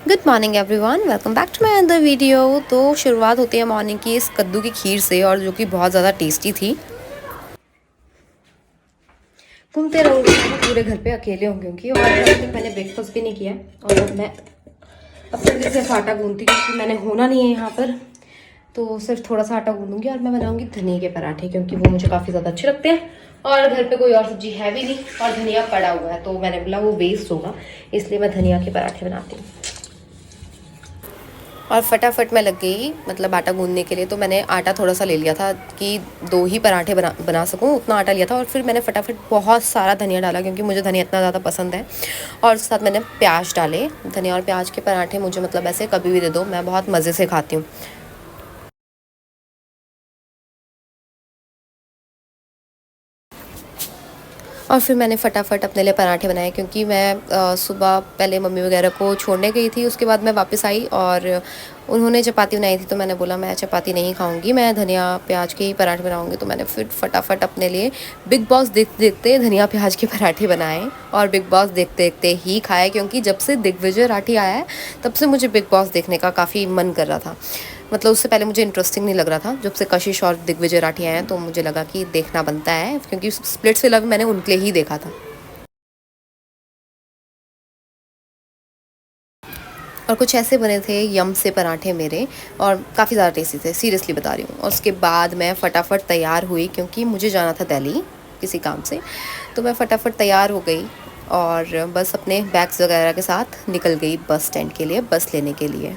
Good morning everyone, welcome back to my another video. तो शुरुआत होती है मॉर्निंग की इस कद्दू की खीर से, और जो कि बहुत ज़्यादा टेस्टी थी। घूमते रहूँगी पूरे घर पे, अकेले होंगे क्योंकि, और अभी तक मैंने ब्रेकफास्ट भी नहीं किया। और मैं अब जल्दी से आटा गूंदती क्योंकि मैंने होना नहीं है यहाँ पर, तो सिर्फ थोड़ा सा आटा गूंदूंगी और मैं बनाऊंगी धनिया के पराठे, क्योंकि वो मुझे काफ़ी ज़्यादा अच्छे लगते हैं। और घर पे कोई और सब्जी है भी नहीं और धनिया पड़ा हुआ है, तो मैंने बोला वो वेस्ट होगा, इसलिए मैं धनिया के पराठे बनाती हूँ। और फटाफट मैं लग गई मतलब आटा गूंदने के लिए। तो मैंने आटा थोड़ा सा ले लिया था कि 2 ही पराठे बना सकूं, उतना आटा लिया था। और फिर मैंने फटाफट बहुत सारा धनिया डाला, क्योंकि मुझे धनिया इतना ज़्यादा पसंद है। और उसके साथ मैंने प्याज डाले। धनिया और प्याज के पराठे मुझे मतलब ऐसे कभी भी दे दो, मैं बहुत मज़े से खाती हूँ। और फिर मैंने फटाफट अपने लिए पराठे बनाए, क्योंकि मैं सुबह पहले मम्मी वगैरह को छोड़ने गई थी, उसके बाद मैं वापस आई और उन्होंने चपाती बनाई थी। तो मैंने बोला मैं चपाती नहीं खाऊंगी, मैं धनिया प्याज के ही पराठे बनाऊंगी। तो मैंने फिर फटाफट अपने लिए बिग बॉस देखते देखते धनिया प्याज के पराठे बनाए और बिग बॉस देखते देखते ही खाए, क्योंकि जब से दिग्विजय राठी आया है तब से मुझे बिग बॉस देखने का काफ़ी मन कर रहा था। मतलब उससे पहले मुझे इंटरेस्टिंग नहीं लग रहा था। जब से कशिश और दिग्विजय राठी आए हैं तो मुझे लगा कि देखना बनता है, क्योंकि स्प्लिट्सविला भी मैंने उनके ही देखा था। और कुछ ऐसे बने थे यम से पराठे मेरे, और काफ़ी ज़्यादा टेस्टी थे, सीरियसली बता रही हूँ। और उसके बाद मैं फटाफट तैयार हुई, क्योंकि मुझे जाना था दिल्ली किसी काम से। तो मैं फटाफट तैयार हो गई और बस अपने बैग्स वगैरह के साथ निकल गई बस स्टैंड के लिए, बस लेने के लिए।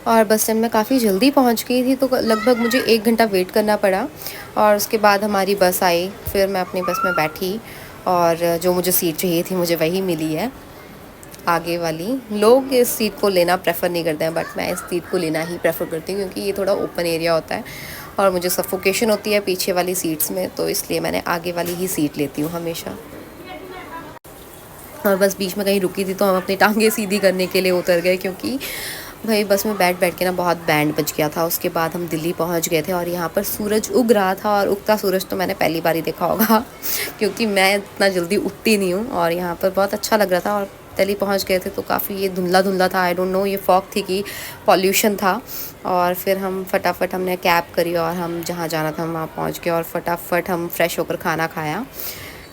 और बस स्टैंड में काफ़ी जल्दी पहुंच गई थी, तो लगभग मुझे 1 घंटा वेट करना पड़ा। और उसके बाद हमारी बस आई, फिर मैं अपनी बस में बैठी और जो मुझे सीट चाहिए थी मुझे वही मिली है, आगे वाली। लोग इस सीट को लेना प्रेफर नहीं करते हैं, बट मैं इस सीट को लेना ही प्रेफर करती हूँ, क्योंकि ये थोड़ा ओपन एरिया होता है और मुझे सफोकेशन होती है पीछे वाली सीट्स में, तो इसलिए मैंने आगे वाली ही सीट लेती हूँ हमेशा। और बस बीच में कहीं रुकी थी तो हम अपनी टांगें सीधी करने के लिए उतर गए, क्योंकि भाई बस में बैठ बैठ के ना बहुत बैंड बज गया था। उसके बाद हम दिल्ली पहुंच गए थे और यहाँ पर सूरज उग रहा था, और उगता सूरज तो मैंने पहली बार ही देखा होगा क्योंकि मैं इतना जल्दी उठती नहीं हूँ। और यहाँ पर बहुत अच्छा लग रहा था। और दिल्ली पहुँच गए थे तो काफ़ी ये धुंधला धुंधला था, आई डोंट नो ये फॉग थी कि पॉल्यूशन था। और फिर हम फटाफट हमने कैब करी और हम जहाँ जाना था हम वहाँ पहुँच गए, और फटाफट हम फ्रेश होकर खाना खाया,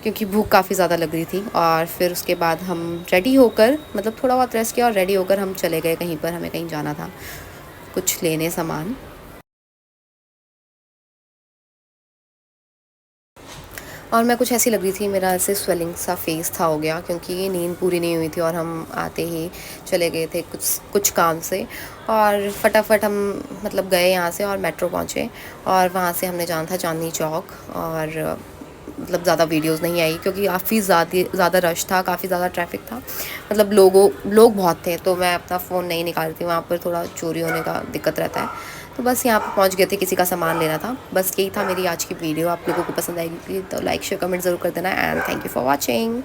क्योंकि भूख काफ़ी ज़्यादा लग रही थी। और फिर उसके बाद हम रेडी होकर, मतलब थोड़ा बहुत रेस्ट किया और रेडी होकर हम चले गए कहीं पर, हमें कहीं जाना था कुछ लेने सामान। और मैं कुछ ऐसी लग रही थी, मेरा ऐसे स्वेलिंग सा फेस था हो गया, क्योंकि नींद पूरी नहीं हुई थी और हम आते ही चले गए थे कुछ कुछ काम से। और फटाफट हम मतलब गए यहाँ से और मेट्रो पहुँचे, और वहाँ से हमने जाना था चांदनी चौक। और मतलब ज़्यादा वीडियोस नहीं आई, क्योंकि काफ़ी ज़्यादा रश था, काफ़ी ज़्यादा ट्रैफिक था, मतलब लोग बहुत थे, तो मैं अपना फ़ोन नहीं निकाल रही थी, वहाँ पर थोड़ा चोरी होने का दिक्कत रहता है। तो बस यहाँ पे पहुँच गए थे, किसी का सामान लेना था। बस यही था मेरी आज की वीडियो। आप लोगों को पसंद आएगी तो लाइक शेयर कमेंट ज़रूर कर देना, and thank you for watching.